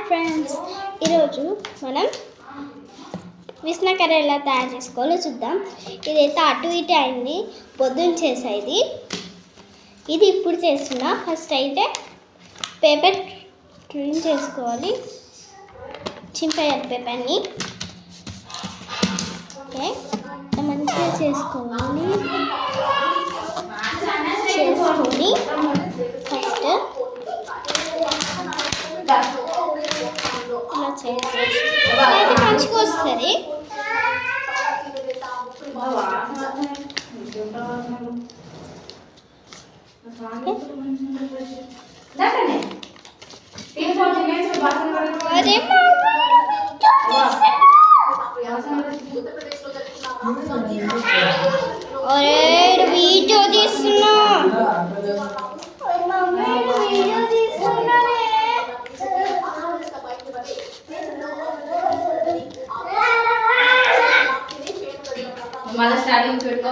Friends, ఈరోజు మనం విసన curry ఎలా తయారు చేసుకోవాలో చూద్దాం. ఇదైతే అటు ఇటు అయింది, పొద్దున్న చేసేది. ఇది ఇప్పుడు చేస్తున్నా. ఫస్ట్ అయితే పేపర్ క్లీన్ చేసుకోవాలి, చింపేయాలి పేపర్ని. ఓకే, మంచిగా చేసుకొని ఫస్ట్ ఇలా చేసేసి అయితే మంచిగా వస్తుంది. వీడియో తీస్తున్నా, మళ్ళీ స్టార్టింగ్ పెట్టుకో.